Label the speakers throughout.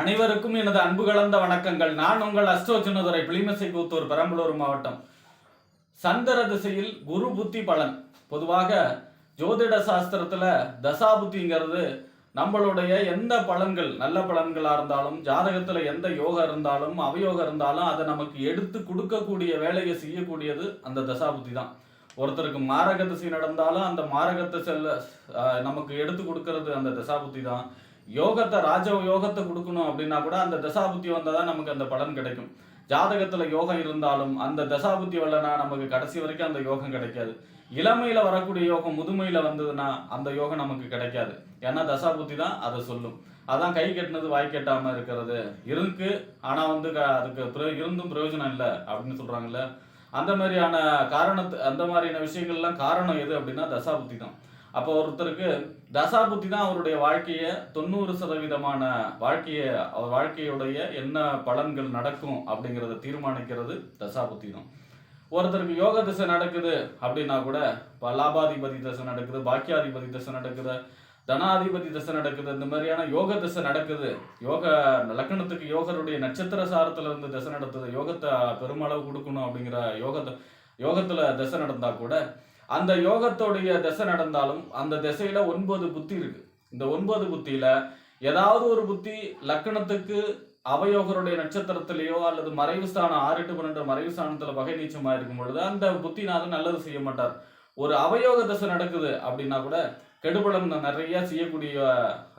Speaker 1: அனைவருக்கும் எனது அன்பு கலந்த வணக்கங்கள். நான் உங்கள் அஸ்ட்ரோ சின்னதுரை, பிளிமசை கூத்தூர், பெரம்பலூர் மாவட்டம். சந்திர திசையில் குரு புத்தி பலன். பொதுவாக ஜோதிட சாஸ்திரத்துல தசாபுத்திங்கிறது நம்மளுடைய எந்த பலன்கள், நல்ல பலன்களா இருந்தாலும், ஜாதகத்துல எந்த யோகம் இருந்தாலும், அவயோகம் இருந்தாலும், அதை நமக்கு எடுத்து கொடுக்கக்கூடிய வேலையை செய்யக்கூடியது அந்த தசாபுத்தி தான். ஒருத்தருக்கு மாரக திசை நடந்தாலும் அந்த மாரகத்தை நமக்கு எடுத்து கொடுக்கறது அந்த தசாபுத்தி தான். யோகத்தை, ராஜ யோகத்தை கொடுக்கணும் அப்படின்னா கூட அந்த தசாபுத்தி வந்தால் தான் நமக்கு அந்த பலன் கிடைக்கும். ஜாதகத்துல யோகம் இருந்தாலும் அந்த தசாபுத்தி வரலனா நமக்கு கடைசி வரைக்கும் அந்த யோகம் கிடைக்காது. இளமையில வரக்கூடிய யோகம் முதுமையில வந்ததுன்னா அந்த யோகம் நமக்கு கிடைக்காது. ஏன்னா தசாபுத்தி தான் அதை சொல்லும். அதான் கை கட்டினது வாய் கட்டாம இருக்கிறது இருக்கு. ஆனா அதுக்கு இருந்தும் பிரயோஜனம் இல்லை அப்படின்னு சொல்றாங்கல்ல. அந்த மாதிரியான அந்த மாதிரியான விஷயங்கள்லாம் காரணம் எது அப்படின்னா தசாபுத்தி தான். அப்போ ஒருத்தருக்கு தசாபுத்தி தான் அவருடைய வாழ்க்கையை 90% வாழ்க்கையுடைய என்ன பலன்கள் நடக்கும் அப்படிங்கிறத தீர்மானிக்கிறது தசாபுத்தி தான். ஒருத்தருக்கு யோக திசை நடக்குது அப்படின்னா கூட லாபாதிபதி திசை நடக்குது, பாக்கியாதிபதி திசை நடக்குது, தனாதிபதி திசை நடக்குது, இந்த மாதிரியான யோக திசை நடக்குது. யோக லக்கணத்துக்கு யோகருடைய நட்சத்திர சாரத்துல இருந்து திசை நடத்துது. யோகத்தை பெருமளவு கொடுக்கணும் அப்படிங்கிற யோகத்துல திசை நடந்தா கூட அந்த யோகத்தோடைய திசை நடந்தாலும் அந்த திசையில 9 புத்தி இருக்கு. இந்த 9 புத்தியில ஏதாவது ஒரு புத்தி லக்கணத்துக்கு அவயோகருடைய நட்சத்திரத்திலேயோ அல்லது மறைவு ஸ்தானம் 6, 8, 12 மறைவு ஸ்தானத்துல வகை நீச்சமா இருக்கும் பொழுது அந்த புத்தினால நல்லது செய்ய மாட்டார். ஒரு அவயோக திசை நடக்குது அப்படின்னா கூட கெடுபலம் நிறைய செய்யக்கூடிய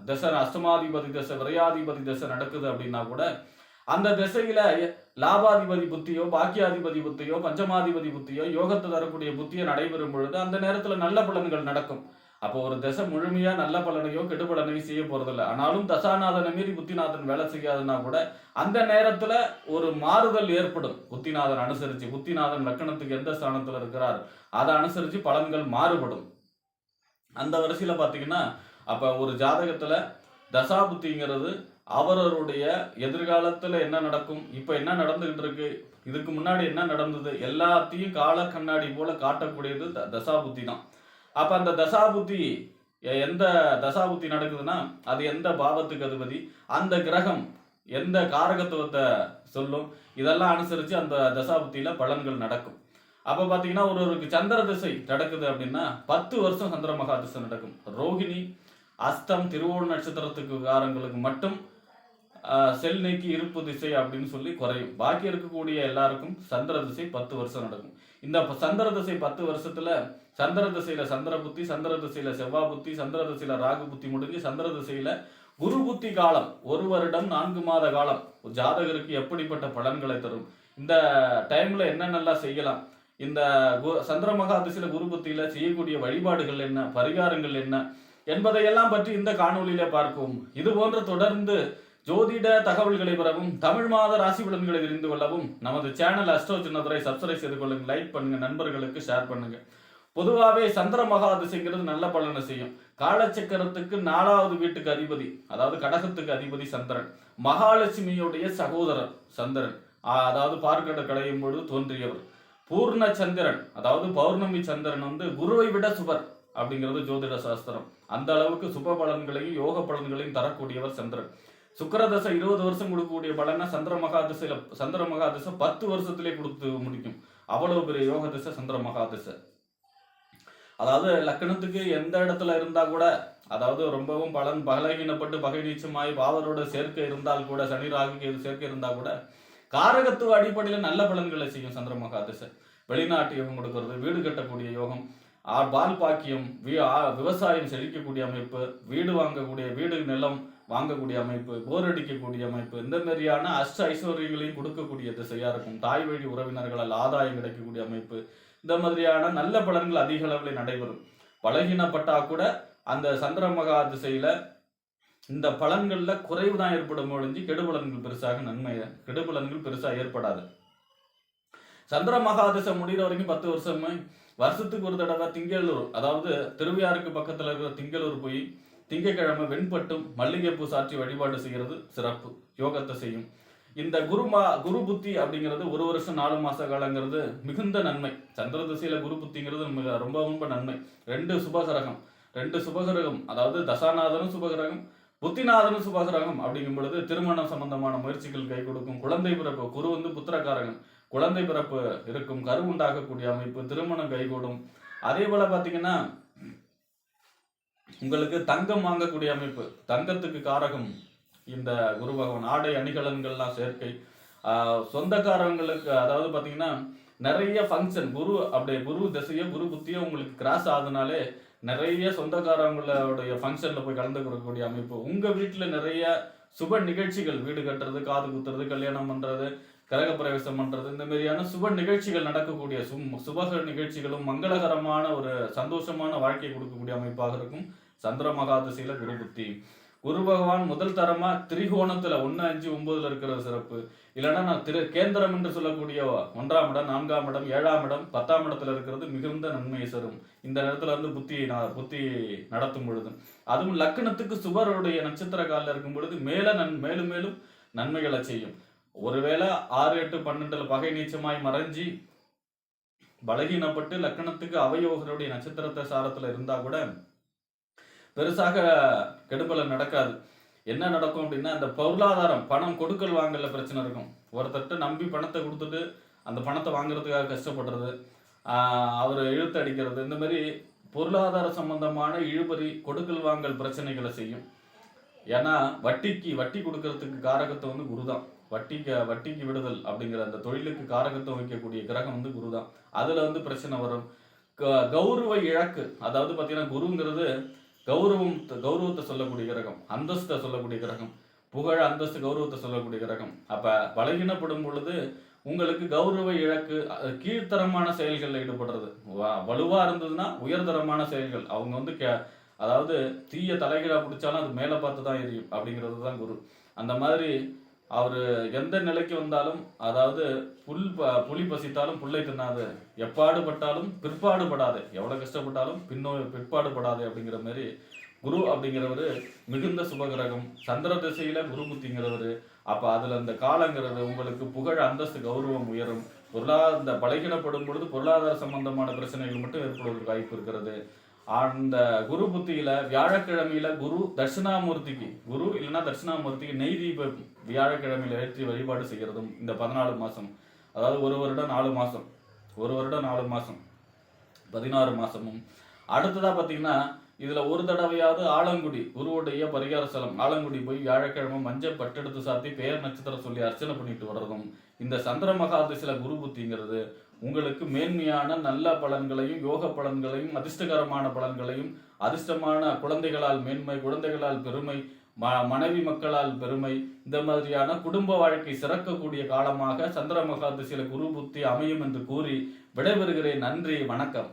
Speaker 1: திசை, அஷ்டமாதிபதி திசை, விரையாதிபதி திசை நடக்குது அப்படின்னா கூட அந்த திசையில லாபாதிபதி புத்தியோ, பாக்கியாதிபதி புத்தியோ, பஞ்சமாதிபதி புத்தியோ, யோகத்தை தரக்கூடிய புத்தியோ நடைபெறும் பொழுது அந்த நேரத்துல நல்ல பலன்கள் நடக்கும். அப்போ ஒரு திசை முழுமையா நல்ல பலனையோ கெடுபலனையோ செய்ய போறதில்லை. ஆனாலும் தசாநாதனை மீறி புத்திநாதன் வேலை செய்யாதுன்னா கூட அந்த நேரத்துல ஒரு மாறுதல் ஏற்படும். புத்திநாதன் அனுசரிச்சு, புத்திநாதன் லக்கணத்துக்கு எந்த ஸ்தானத்துல இருக்கிறார் அதை அனுசரிச்சு பலன்கள் மாறுபடும். அந்த வரிசையில பாத்தீங்கன்னா அப்ப ஒரு ஜாதகத்துல தசாபுத்திங்கிறது அவரவருடைய எதிர்காலத்துல என்ன நடக்கும், இப்ப என்ன நடந்துகிட்டு இருக்கு, இதுக்கு முன்னாடி என்ன நடந்தது எல்லாத்தையும் கால கண்ணாடி போல காட்டக்கூடியது தசாபுத்தி தான். அப்ப அந்த தசாபுத்தி எந்த தசாபுத்தி நடக்குதுன்னா அது எந்த பாவத்துக்கு அதிபதி, அந்த கிரகம் எந்த காரகத்துவத்தை சொல்லும், இதெல்லாம் அனுசரிச்சு அந்த தசாபுத்தியில பலன்கள் நடக்கும். அப்ப பாத்தீங்கன்னா ஒருவருக்கு சந்திர திசை நடக்குது அப்படின்னா 10 வருஷம் சந்திர மகா திசை நடக்கும். ரோகிணி, அஸ்தம், திருவோண நட்சத்திரத்துக்கு காரங்களுக்கு மட்டும் செல் நீக்கி இருப்பு திசை அப்படின்னு சொல்லி குறையும். பாக்கி இருக்கக்கூடிய எல்லாருக்கும் சந்திர திசை 10 வருஷம் நடக்கும். இந்த சந்திர திசை 10 வருஷத்துல சந்திர திசையில சந்திர புத்தி, சந்திர திசையில செவ்வாய் புத்தி, சந்திர திசையில ராகு புத்தி முடிஞ்சு சந்திர திசையில குரு புத்தி காலம் 1 வருடம் 4 மாத காலம் ஜாதகருக்கு எப்படிப்பட்ட பலன்களை தரும், இந்த டைம்ல என்னென்னலாம் செய்யலாம், இந்த சந்திர மகா திசையில குரு புத்தியில செய்யக்கூடிய வழிபாடுகள் என்ன, பரிகாரங்கள் என்ன என்பதையெல்லாம் பற்றி இந்த காணொலியில பார்ப்போம். இது போன்ற தொடர்ந்து ஜோதிட தகவல்களை பெறவும், தமிழ் மாத ராசி பலன்களை தெரிந்து கொள்ளவும் நமது சேனல் அஸ்ட்ரோ சின்னதுரை சப்ஸ்கிரைப் செய்து கொள்ளுங்க, லைக் பண்ணுங்க, நண்பர்களுக்கு ஷேர் பண்ணுங்க. பொதுவாகவே சந்திர மகா திசைங்கிறது நல்ல பலனை செய்யும். காலச்சக்கரத்துக்கு 4வது வீட்டுக்கு அதிபதி, அதாவது கடகத்துக்கு அதிபதி சந்திரன், மகாலட்சுமியுடைய சகோதரர் சந்திரன், அதாவது பார்க்கட கடையும் பொழுது தோன்றியவர். பூர்ண சந்திரன், அதாவது பௌர்ணமி சந்திரன் குருவை விட சுபர் அப்படிங்கிறது ஜோதிட சாஸ்திரம். அந்த அளவுக்கு சுப பலன்களையும் யோக பலன்களையும் தரக்கூடியவர் சந்திரன். சுக்கரதசை 20 வருஷம் கொடுக்கக்கூடிய பலனை சந்திர மகா திசை 10 வருஷத்திலே கொடுத்து முடிக்கும். அவ்வளவு பெரிய யோக திசை சந்திர மகா திசை. அதாவது லக்கணத்துக்கு எந்த இடத்துல இருந்தா கூட, அதாவது ரொம்பவும் பலகீனப்பட்டு பகை நீச்சமாய் பாவரோட சேர்க்கை இருந்தால் கூட, சனி ராகுக்கு சேர்க்கை இருந்தா கூட காரகத்துவ அடிப்படையில் நல்ல பலன்களை செய்யும் சந்திர மகா திசை. வெளிநாட்டு யோகம் கொடுக்கறது, வீடு கட்டக்கூடிய யோகம், பால் பாக்கியம், விவசாயம் செழிக்கக்கூடிய அமைப்பு, வீடு வாங்கக்கூடிய, வீடு நிலம் வாங்கக்கூடிய அமைப்பு, போர் அடிக்கக்கூடிய அமைப்பு, இந்த மாதிரியான அஷ்ட ஐஸ்வர்யங்களையும் கொடுக்கக்கூடிய திசையா இருக்கும். தாய் வழி உறவினர்களால் ஆதாயம் கிடைக்கக்கூடிய அமைப்பு, இந்த மாதிரியான நல்ல பலன்கள் அதிக அளவில் நடைபெறும். பலகீனப்பட்டா கூட அந்த சந்திர மகா திசையில இந்த பலன்கள்ல குறைவு தான் ஏற்படும் ஒழிஞ்சு கெடுபலன்கள் பெருசா ஏற்படாது. சந்திர மகா திசை முடிகிற வரைக்கும் 10 வருஷமே வருஷத்துக்கு ஒரு தடவை திங்களூர், அதாவது திருவையாருக்கு பக்கத்துல இருக்கிற திங்களூர் போய் திங்கக்கிழமை வெண்பட்டும் மல்லிகைப்பூ சாற்றி வழிபாடு செய்கிறது சிறப்பு, யோகத்தை செய்யும். இந்த குரு புத்தி அப்படிங்கிறது 1 வருஷம் 4 மாச காலங்கிறது மிகுந்த நன்மை. சந்திர திசையில குரு புத்திங்கிறது ரொம்ப ரொம்ப நன்மை. 2 சுபகிரகம், அதாவது தசாநாதனும் சுபகிரகம், புத்திநாதன் சுபகிரகம் அப்படிங்கும் பொழுது திருமணம் சம்பந்தமான முயற்சிகள் கை கொடுக்கும். குழந்தை பிறப்பு, குரு புத்திரக்காரகன், குழந்தை பிறப்பு இருக்கும், கரு உண்டாகக்கூடிய அமைப்பு, திருமணம் கைகூடும். அதே போல பாத்தீங்கன்னா உங்களுக்கு தங்கம் வாங்கக்கூடிய அமைப்பு, தங்கத்துக்கு காரகம் இந்த குரு பகவான். ஆடை அணிகலன்கள்லாம் சேர்க்கை, சொந்தக்காரங்களுக்கு, அதாவது பாத்தீங்கன்னா நிறைய ஃபங்க்ஷன், குரு திசையோ குரு புத்தியோ உங்களுக்கு கிராஸ் ஆகுதுனாலே நிறைய சொந்தக்காரங்களுடைய ஃபங்க்ஷன்ல போய் கலந்து கொடுக்கக்கூடிய அமைப்பு. உங்க வீட்டுல நிறைய சுப நிகழ்ச்சிகள், வீடு கட்டுறது, காது குத்துறது, கல்யாணம் பண்றது, கிரக பிரவேசம் பண்றது, இந்த மாதிரியான சுப நிகழ்ச்சிகள் நடக்கக்கூடிய சுபக நிகழ்ச்சிகளும் மங்களகரமான ஒரு சந்தோஷமான வாழ்க்கையை கொடுக்கக்கூடிய அமைப்பாக இருக்கும் சந்திர மகாதிசையில குரு புத்தி. குரு பகவான் முதல் தரமா திரிகோணத்துல 1, 5, 9 இருக்கிறது சிறப்பு. இல்லைன்னா நான் கேந்திரம் என்று சொல்லக்கூடிய 1ஆம் இடம், 4ஆம் இடம், 7ஆம் இடம், 10ஆம் இடத்துல இருக்கிறது மிகுந்த நன்மையை தரும் இந்த நேரத்துல வந்து புத்தி நடத்தும் பொழுது. அதுவும் லக்னத்துக்கு சுபருடைய நட்சத்திர காலில் இருக்கும் பொழுது மேலும் மேலும் நன்மைகளை செய்யும். ஒருவேளை 6, 8, 12 பகை நீச்சமாய் மறைஞ்சி பலகீனப்பட்டு லக்னத்துக்கு அவயோகருடைய நட்சத்திரத்தை சாரத்துல இருந்தா கூட பெருசாக கெடுபலன் நடக்காது. என்ன நடக்கும் அப்படின்னா, இந்த பொருளாதாரம், பணம் கொடுக்கல் வாங்கல பிரச்சனை இருக்கும். ஒருத்தட்ட நம்பி பணத்தை கொடுத்துட்டு அந்த பணத்தை வாங்குறதுக்காக கஷ்டப்படுறது, அவர் இழுத்து அடிக்கிறது, இந்த மாதிரி பொருளாதார சம்பந்தமான இழுபறி, கொடுக்கல் வாங்கல் பிரச்சனைகளை செய்யும். ஏன்னா வட்டி கொடுக்கறதுக்கு காரகத்தை வந்து குருதான். வட்டிக்கு விடுதல் அப்படிங்கிற அந்த தொழிலுக்கு காரகத்தை வைக்கக்கூடிய கிரகம் வந்து குருதான். அதுல வந்து பிரச்சனை வரும். கௌரவ இழக்கு, அதாவது பாத்தீங்கன்னா குருங்கிறது கௌரவத்தை சொல்லக்கூடிய கிரகம், அந்தஸ்தை சொல்லக்கூடிய கிரகம், புகழ், அந்தஸ்து, கௌரவத்தை சொல்லக்கூடிய கிரகம். அப்ப பலகீனப்படும் பொழுது உங்களுக்கு கௌரவ இழக்கு, கீழ்த்தரமான செயல்களில் ஈடுபடுறது. வலுவா இருந்ததுன்னா உயர்தரமான செயல்கள். அவங்க வந்து அதாவது தீய தலைகீழா பிடிச்சாலும் அது மேலே பார்த்து தான் எரியும் அப்படிங்கிறது தான் குரு. அந்த மாதிரி அவர் எந்த நிலைக்கு வந்தாலும், அதாவது புலி பசித்தாலும் புல்லை தின்னாது, எப்பாடுபட்டாலும் பிற்பாடுபடாது, எவ்வளவு கஷ்டப்பட்டாலும் பிற்பாடுபடாது அப்படிங்கிற மாதிரி குரு அப்படிங்கிறவரு மிகுந்த சுபகிரகம். சந்திர திசையில குரு புத்திங்கிறவரு. அப்ப அதுல அந்த காலங்கிறது உங்களுக்கு புகழ், அந்தஸ்து, கௌரவம் உயரும். இந்த பலகீனப்படும் பொழுது பொருளாதார சம்பந்தமான பிரச்சனைகள் மட்டும் ஏற்படுவதற்கு வாய்ப்பு இருக்கிறது. அந்த குரு புத்தியில வியாழக்கிழமையில குரு இல்லைன்னா தட்சிணாமூர்த்திக்கு நெய் தீபம் வியாழக்கிழமையில ஏற்றி வழிபாடு செய்கிறதும் இந்த 14 மாசம், அதாவது ஒரு வருடம் 4 மாசம் 16 மாசமும். அடுத்ததா பாத்தீங்கன்னா இதுல ஒரு தடவையாவது ஆலங்குடி, குருவுடைய பரிகார ஸ்தலம் ஆலங்குடி போய் வியாழக்கிழமை மஞ்சள் பட்டெடுத்து சாத்தி பெயர் நட்சத்திரம் சொல்லி அர்ச்சனை பண்ணிட்டு வர்றதும் இந்த சந்திர மகாதிசில குரு புத்திங்கிறது உங்களுக்கு மேன்மையான நல்ல பலன்களையும், யோக பலன்களையும், அதிர்ஷ்டகரமான பலன்களையும், அதிர்ஷ்டமான குழந்தைகளால் மேன்மை, குழந்தைகளால் பெருமை, மனைவி மக்களால் பெருமை, இந்த மாதிரியான குடும்ப வாழ்க்கை சிறக்கக்கூடிய காலமாக சந்திர மகாதிசில குரு புத்தி அமையும் என்று கூறி விடைபெறுகிறேன். நன்றி, வணக்கம்.